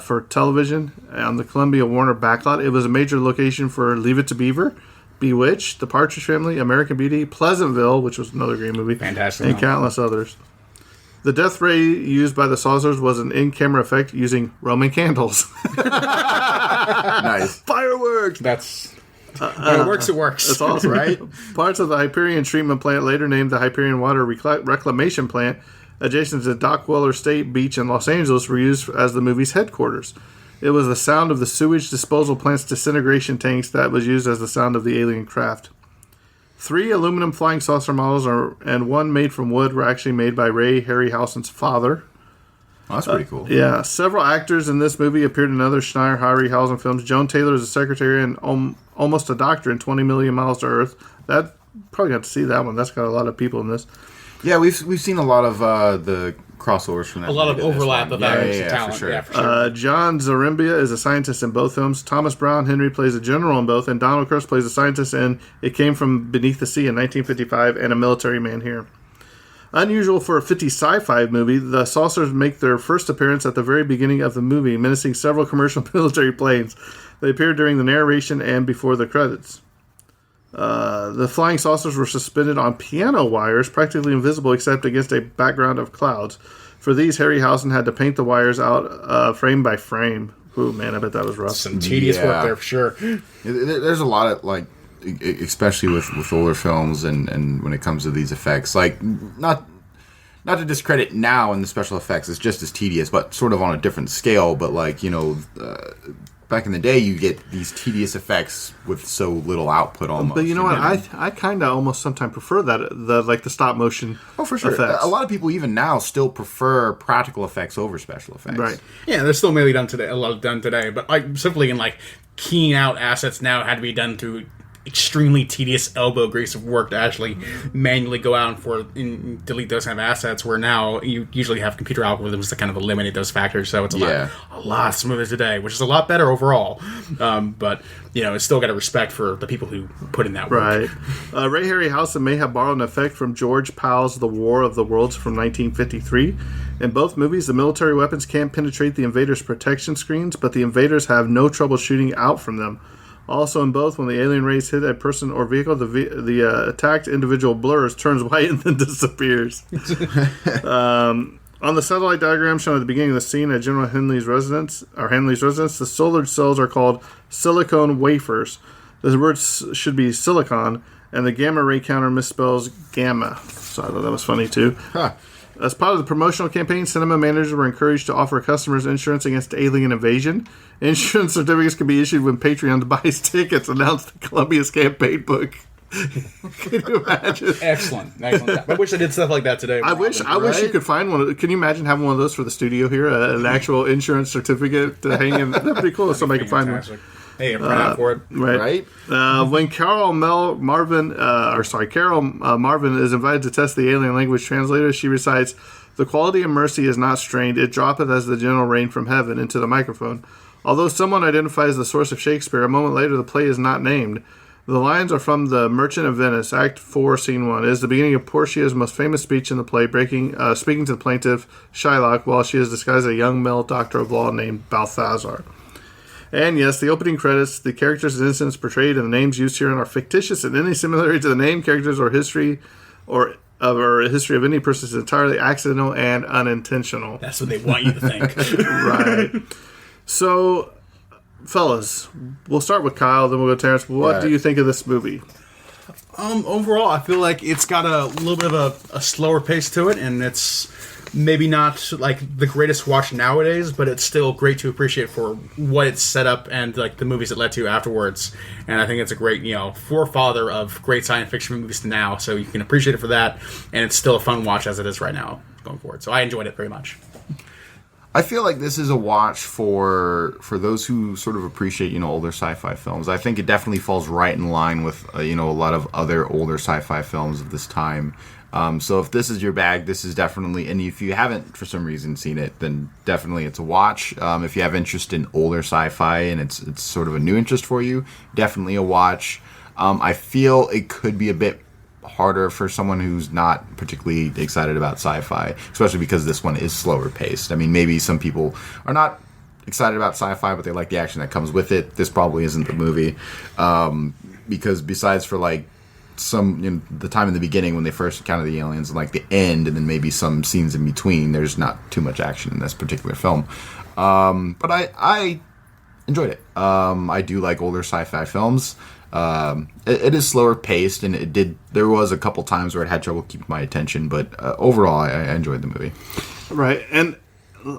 for television on the Columbia Warner backlot. It was a major location for Leave It to Beaver, Bewitched, The Partridge Family, American Beauty, Pleasantville, which was another great movie, Fantastic. and countless others. The death ray used by the saucers was an in-camera effect using Roman candles. Nice. Fireworks! That's... when it works, it works. That's awesome, right? Parts of the Hyperion treatment plant, later named the Hyperion Water Reclamation Plant, adjacent to Dockweiler State Beach in Los Angeles, were used as the movie's headquarters. It was the sound of the sewage disposal plant's disintegration tanks that was used as the sound of the alien craft. 3 aluminum flying saucer models and one made from wood were actually made by Ray Harryhausen's father. Oh, that's pretty cool. Yeah, several actors in this movie appeared in other Schneider Harryhausen films. Joan Taylor is a secretary and almost a doctor in 20 Million Miles to Earth. That probably got to see that one. That's got a lot of people in this. Yeah, we've seen a lot of the crossovers from that. A lot of movie to this overlap one. of actors and for talent. sure. Yeah, for sure. John Zarembia is a scientist in both films. Thomas Brown Henry plays a general in both, and Donald Crust plays a scientist in It Came From Beneath the Sea in 1955 and A Military Man Here. Unusual for a 50s sci-fi movie, the saucers make their first appearance at the very beginning of the movie, menacing several commercial military planes. They appear during the narration and before the credits. The flying saucers were suspended on piano wires, practically invisible except against a background of clouds. For these, Harryhausen had to paint the wires out frame by frame. Ooh, man, I bet that was rough. Some tedious work there for sure. There's a lot of, like, especially with older films and when it comes to these effects, like, not to discredit now in the special effects, it's just as tedious, but sort of on a different scale. But, like, back in the day, you get these tedious effects with so little output almost. But you know what? I kind of almost sometimes prefer the stop motion. Oh, for sure. Effects. A lot of people even now still prefer practical effects over special effects. Right. Yeah, there's still maybe a lot done today, but like simply in like keying out assets now had to be done through extremely tedious elbow grease of work to actually manually go out and delete those kind of assets, where now you usually have computer algorithms that kind of eliminate those factors, so it's a lot smoother today, which is a lot better overall. But it's still got to respect for the people who put in that work. Right. Ray Harryhausen may have borrowed an effect from George Powell's The War of the Worlds from 1953. In both movies, the military weapons can't penetrate the invaders' protection screens, but the invaders have no trouble shooting out from them. Also, in both, when the alien race hit a person or vehicle, the attacked individual blurs, turns white, and then disappears. On the satellite diagram shown at the beginning of the scene at General Henley's residence, the solar cells are called silicone wafers. The word should be silicon, and the gamma ray counter misspells gamma. So I thought that was funny, too. Huh. As part of the promotional campaign, cinema managers were encouraged to offer customers insurance against alien invasion. Insurance certificates can be issued when Patreon buys tickets, announced the Columbia's campaign book. Can you imagine? Excellent. I wish I did stuff like that today. I wish you could find one. Can you imagine having one of those for the studio here? An actual insurance certificate to hang in? That'd be cool if somebody could find one. Hey, a printout for it. Right. When Carol Marvin is invited to test the alien language translator, she recites, "The quality of mercy is not strained. It droppeth as the gentle rain from heaven," into the microphone. Although someone identifies the source of Shakespeare, a moment later the play is not named. The lines are from The Merchant of Venice, Act 4, Scene 1. It is the beginning of Portia's most famous speech in the play, speaking to the plaintiff, Shylock, while she is disguised as a young male doctor of law named Balthazar. And yes, the opening credits, the characters and incidents portrayed and the names used herein are fictitious, and any similarity to the name, characters, or history of any person is entirely accidental and unintentional. That's what they want you to think. Right. So, fellas, we'll start with Kyle, then we'll go to Terrence. What do you think of this movie? Overall, I feel like it's got a little bit of a slower pace to it, and it's maybe not like the greatest watch nowadays, but it's still great to appreciate for what it's set up and like the movies it led to afterwards. And I think it's a great, forefather of great science fiction movies to now. So you can appreciate it for that, and it's still a fun watch as it is right now going forward. So I enjoyed it very much. I feel like this is a watch for those who sort of appreciate, older sci-fi films. I think it definitely falls right in line with, a lot of other older sci-fi films of this time. So if this is your bag, this is definitely, and if you haven't for some reason seen it, then definitely it's a watch. If you have interest in older sci-fi and it's sort of a new interest for you, definitely a watch. I feel it could be a bit harder for someone who's not particularly excited about sci-fi, especially because this one is slower paced. I mean, maybe some people are not excited about sci-fi, but they like the action that comes with it. This probably isn't the movie, because besides for like some the time in the beginning when they first encounter the aliens and like the end, and then maybe some scenes in between, there's not too much action in this particular film. But I enjoyed it. I do like older sci-fi films. It is slower paced, and there was a couple times where it had trouble keeping my attention, but overall I enjoyed the movie. Right. And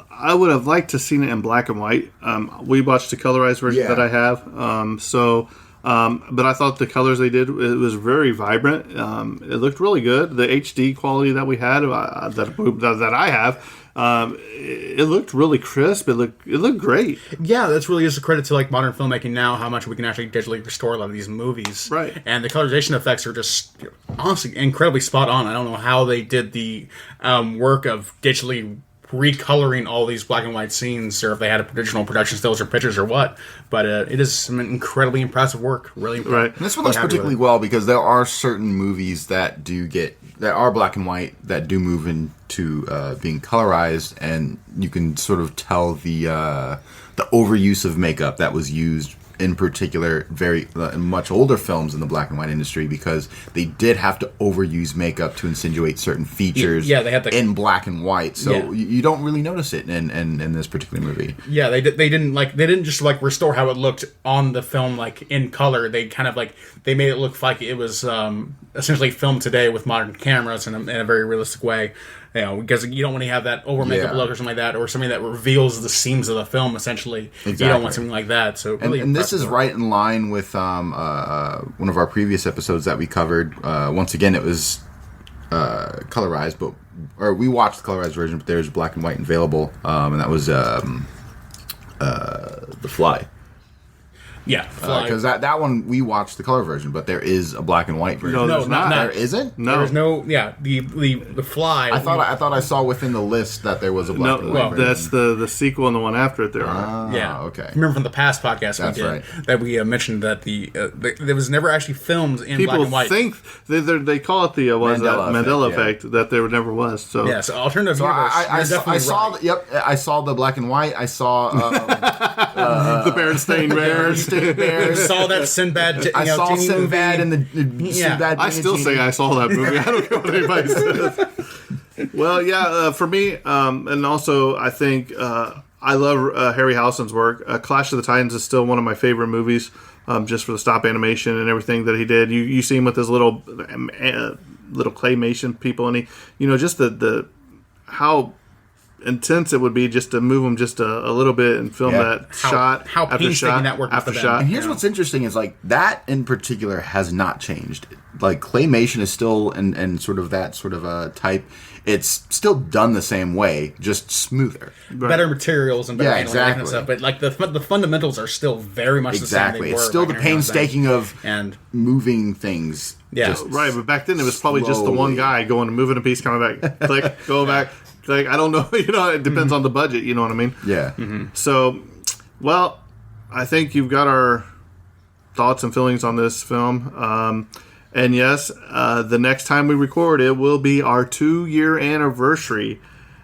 I would have liked to seen it in black and white. We watched the colorized version that I have. But I thought the colors they did, it was very vibrant. It looked really good. The HD quality that we had, that I have, it looked really crisp. It looked great. Yeah, that's really just a credit to like modern filmmaking now, how much we can actually digitally restore a lot of these movies. Right. And the colorization effects are just honestly incredibly spot on. I don't know how they did the work of digitally recoloring all these black and white scenes, or if they had original production stills or pictures or what, but it is some incredibly impressive work. Really impressive. Right. And this one looks particularly well because there are certain movies that are black and white that do move into being colorized, and you can sort of tell the overuse of makeup that was used in particular, very much older films in the black and white industry, because they did have to overuse makeup to insinuate certain features Yeah, they had to, in black and white. So Yeah. you don't really notice it in this particular movie. Yeah, they didn't just like restore how it looked on the film like in color. They kind of like they made it look like it was essentially filmed today with modern cameras in a very realistic way. You know, because you don't want to have that over makeup look or something like that, or something that reveals the seams of the film. Essentially, Exactly. You don't want something like that. So, really and this is impressive. right in line with one of our previous episodes that we covered. Once again, it was colorized, or we watched the colorized version, but there's black and white available, and that was The Fly. Yeah, Fly. Because that one we watched the color version, but there is a black and white version. No, No, there's not- not. There isn't. No. There's no. Yeah, the Fly. I thought I saw within the list that there was a black and white No, version. that's the sequel and the one after it. There are. Ah, Yeah. okay. Remember from the past podcast That's we did right. that we mentioned that there was never actually filmed in black People and white. think they call it the Mandela effect, effect that there never was. So Yeah, so alternative So universe. I saw right. I saw the black and white. I saw the Berenstain Bears. Bears. Saw that Sinbad. I saw Genie Sinbad movie. and the Yeah. Sinbad. I still say I saw that movie. I don't care what anybody says. Well, yeah, for me, and also I think I love Harry Halson's work. Clash of the Titans is still one of my favorite movies, just for the stop animation and everything that he did. You see him with his little claymation people, and just the how intense it would be just to move them just a little bit and film that shot how after painstaking shot that worked after for them. shot. And here's what's interesting is like that in particular has not changed. Like claymation is still and sort of that sort of a type. It's still done the same way, just smoother. Better materials and better Yeah, handling and exactly. stuff, but like the fundamentals are still very much Exactly. the same. It's still the painstaking of and moving things. Yeah. just Right, but back then it was probably just the one slowly. guy going and moving a piece, coming back, click, go back, click. I don't know. It depends on the budget. You know what I mean? Yeah. So, well, I think you've got our thoughts and feelings on this film. And yes, the next time we record, it will be our 2-year anniversary.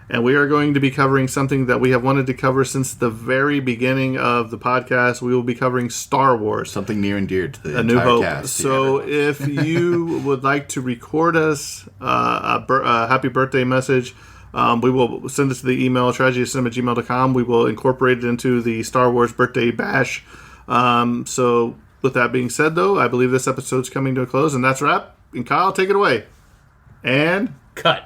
And we are going to be covering something that we have wanted to cover since the very beginning of the podcast. We will be covering Star Wars. Something near and dear to the A New entire Hope. cast. So if you would like to record us a happy birthday message, we will send it to the email tragedycinema@gmail.com. We will incorporate it into the Star Wars birthday bash. So with that being said, though, I believe this episode's coming to a close, and that's a wrap. And Kyle, take it away. And cut.